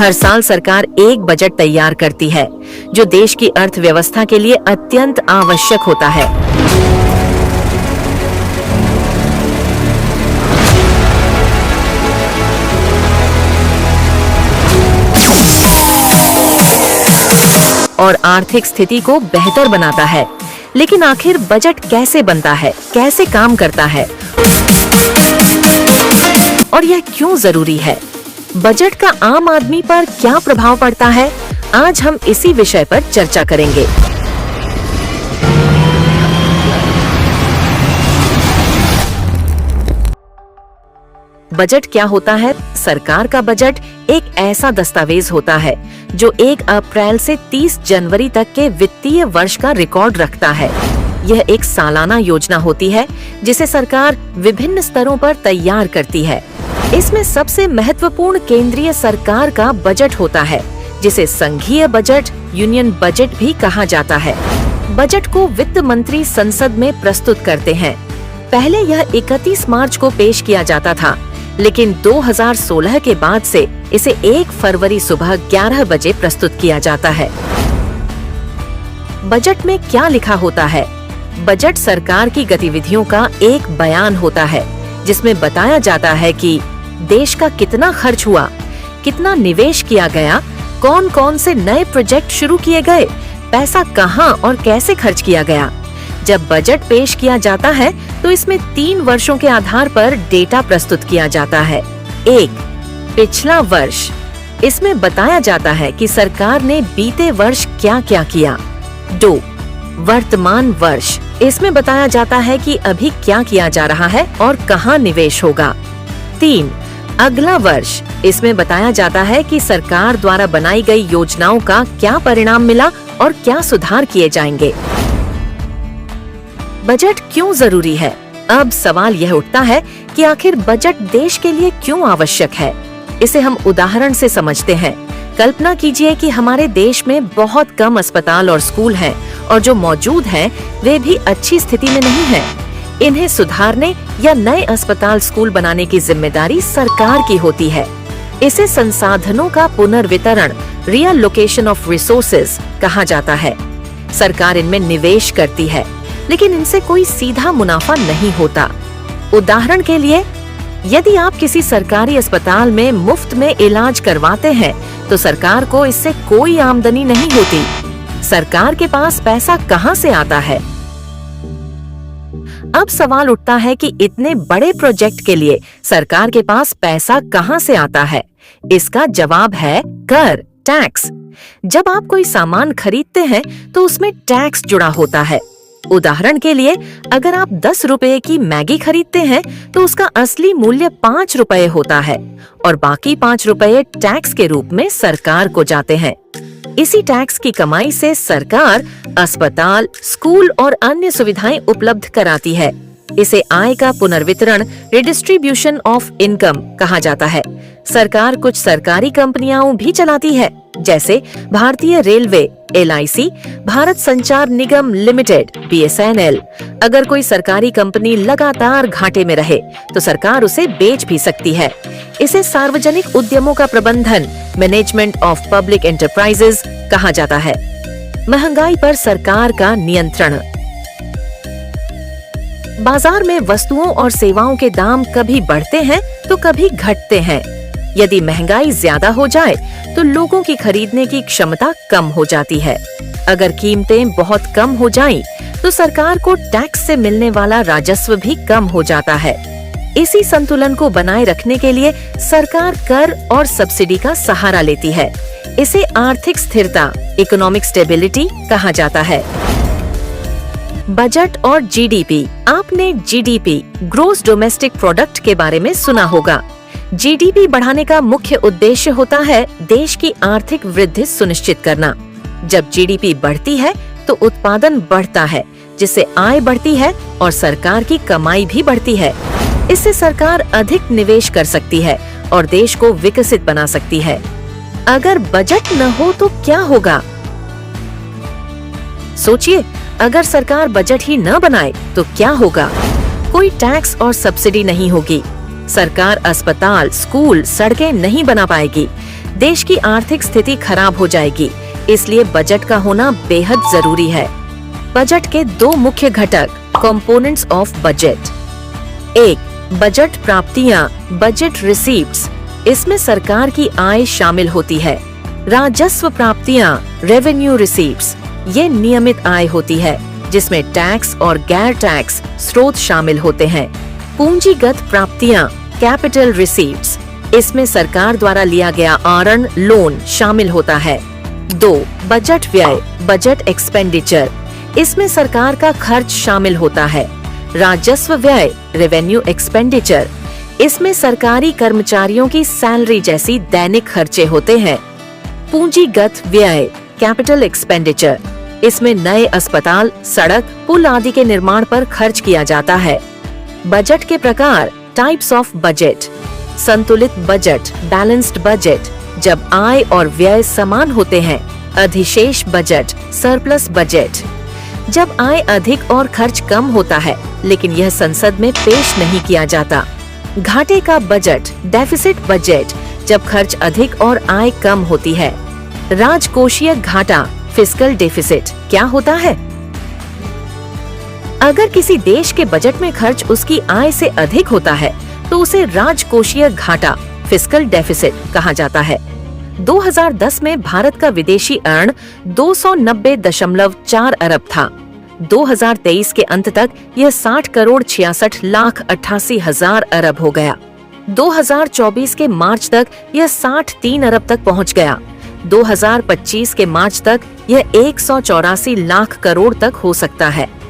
हर साल सरकार एक बजट तैयार करती है जो देश की अर्थव्यवस्था के लिए अत्यंत आवश्यक होता है। और आर्थिक स्थिति को बेहतर बनाता है। लेकिन आखिर बजट कैसे बनता है, कैसे काम करता है और यह क्यों जरूरी है? बजट का आम आदमी पर क्या प्रभाव पड़ता है? आज हम इसी विषय पर चर्चा करेंगे। बजट क्या होता है? सरकार का बजट एक ऐसा दस्तावेज होता है जो 1 अप्रैल से 30 जनवरी तक के वित्तीय वर्ष का रिकॉर्ड रखता है। यह एक सालाना योजना होती है जिसे सरकार विभिन्न स्तरों पर तैयार करती है। इसमें सबसे महत्वपूर्ण केंद्रीय सरकार का बजट होता है जिसे संघीय बजट, यूनियन बजट भी कहा जाता है। बजट को वित्त मंत्री संसद में प्रस्तुत करते हैं। पहले यह 31 मार्च को पेश किया जाता था, लेकिन 2016 के बाद से इसे 1 फरवरी सुबह 11 बजे प्रस्तुत किया जाता है। बजट में क्या लिखा होता है? बजट सरकार की गतिविधियों का एक बयान होता है जिसमें बताया जाता है कि देश का कितना खर्च हुआ, कितना निवेश किया गया, कौन कौन से नए प्रोजेक्ट शुरू किए गए, पैसा कहां और कैसे खर्च किया गया। जब बजट पेश किया जाता है तो इसमें 3 वर्षों के आधार पर डेटा प्रस्तुत किया जाता है। 1. पिछला वर्ष। इसमें बताया जाता है कि सरकार ने बीते वर्ष क्या क्या किया। 2. वर्तमान वर्ष। इसमें बताया जाता है कि अभी क्या किया जा रहा है और कहां निवेश होगा। 3. अगला वर्ष। इसमें बताया जाता है कि सरकार द्वारा बनाई गई योजनाओं का क्या परिणाम मिला और क्या सुधार किए जाएंगे। बजट क्यों जरूरी है? अब सवाल यह उठता है कि आखिर बजट देश के लिए क्यों आवश्यक है। इसे हम उदाहरण से समझते हैं। कल्पना कीजिए कि हमारे देश में बहुत कम अस्पताल और स्कूल हैं और जो मौजूद हैं वे भी अच्छी स्थिति में नहीं हैं। इन्हें सुधारने या नए अस्पताल, स्कूल बनाने की जिम्मेदारी सरकार की होती है। इसे संसाधनों का पुनर्वितरण, रीअलोकेशन ऑफ रिसोर्सेज कहा जाता है। सरकार इनमें निवेश करती है, लेकिन इनसे कोई सीधा मुनाफा नहीं होता। उदाहरण के लिए, यदि आप किसी सरकारी अस्पताल में मुफ्त में इलाज करवाते हैं तो सरकार को इससे कोई आमदनी नहीं होती। सरकार के पास पैसा कहां से आता है? अब सवाल उठता है कि इतने बड़े प्रोजेक्ट के लिए सरकार के पास पैसा कहां से आता है? इसका जवाब है कर, टैक्स। जब आप कोई सामान खरीदते हैं तो उसमें टैक्स जुड़ा होता है। उदाहरण के लिए, अगर आप 10 रुपए की मैगी खरीदते हैं तो उसका असली मूल्य 5 रुपए होता है और बाकी 5 रुपए टैक्स के रूप में सरकार को जाते हैं। इसी टैक्स की कमाई से सरकार अस्पताल, स्कूल और अन्य सुविधाएं उपलब्ध कराती है। इसे आय का पुनर्वितरण, रिडिस्ट्रीब्यूशन ऑफ इनकम कहा जाता है। सरकार कुछ सरकारी कंपनियां भी चलाती है, जैसे भारतीय रेलवे LIC, भारत संचार निगम लिमिटेड BSNL। अगर कोई सरकारी कंपनी लगातार घाटे में रहे तो सरकार उसे बेच भी सकती है। इसे सार्वजनिक उद्यमों का प्रबंधन, मैनेजमेंट ऑफ पब्लिक एंटरप्राइजेज कहा जाता है। महंगाई पर सरकार का नियंत्रण। बाजार में वस्तुओं और सेवाओं के दाम कभी बढ़ते हैं तो कभी घटते हैं। यदि महंगाई ज्यादा हो जाए तो लोगों की खरीदने की क्षमता कम हो जाती है। अगर कीमतें बहुत कम हो जाएं, तो सरकार को टैक्स से मिलने वाला राजस्व भी कम हो जाता है। इसी संतुलन को बनाए रखने के लिए सरकार कर और सब्सिडी का सहारा लेती है। इसे आर्थिक स्थिरता, इकोनॉमिक स्टेबिलिटी कहा जाता है। बजट और GDP। आपने GDP, ग्रोस डोमेस्टिक प्रोडक्ट के बारे में सुना होगा। GDP बढ़ाने का मुख्य उद्देश्य होता है देश की आर्थिक वृद्धि सुनिश्चित करना। जब GDP बढ़ती है तो उत्पादन बढ़ता है, जिससे आय बढ़ती है और सरकार की कमाई भी बढ़ती है। इससे सरकार अधिक निवेश कर सकती है और देश को विकसित बना सकती है। अगर बजट न हो तो क्या होगा? सोचिए, अगर सरकार बजट ही न बनाए तो क्या होगा? कोई टैक्स और सब्सिडी नहीं होगी। सरकार अस्पताल, स्कूल, सड़कें नहीं बना पाएगी। देश की आर्थिक स्थिति खराब हो जाएगी, इसलिए बजट का होना बेहद जरूरी है। बजट के दो मुख्य घटक, कंपोनेंट्स ऑफ बजट। एक, बजट प्राप्तियां, बजट रिसीप्ट्स। इसमें सरकार की आय शामिल होती है। राजस्व प्राप्तियां, रेवेन्यू रिसीप्ट्स। ये नियमित आय होती है जिसमें टैक्स और गैर टैक्स स्रोत शामिल होते हैं। पूंजीगत प्राप्तियां, कैपिटल रिसीप्ट्स। इसमें सरकार द्वारा लिया गया ऋण, लोन शामिल होता है। 2, बजट व्यय, बजट एक्सपेंडिचर। इसमें सरकार का खर्च शामिल होता है। राजस्व व्यय, रेवेन्यू एक्सपेंडिचर। इसमें सरकारी कर्मचारियों की सैलरी जैसी दैनिक खर्चे होते हैं। पूंजीगत व्यय, कैपिटल एक्सपेंडिचर। इसमें नए अस्पताल, सड़क, पुल आदि के निर्माण पर खर्च किया जाता है। बजट के प्रकार, टाइप्स ऑफ बजट। संतुलित बजट, बैलेंस्ड बजट, जब आय और व्यय समान होते हैं। अधिशेष बजट, सरप्लस बजट, जब आय अधिक और खर्च कम होता है लेकिन यह संसद में पेश नहीं किया जाता। घाटे का बजट, डेफिसिट बजट, जब खर्च अधिक और आय कम होती है। राजकोषीय घाटा, फिस्कल डेफिसिट, क्या होता है? अगर किसी देश के बजट में खर्च उसकी आय से अधिक होता है तो उसे राजकोषीय घाटा, फिस्कल डेफिसिट कहा जाता है। 2010 में भारत का विदेशी ऋण 290.4 अरब था। 2023 के अंत तक यह 60,66,88,000 अरब हो गया। 2024 के मार्च तक यह 63 अरब तक पहुंच गया। 2025 के मार्च तक यह 184 लाख करोड़ तक हो सकता है।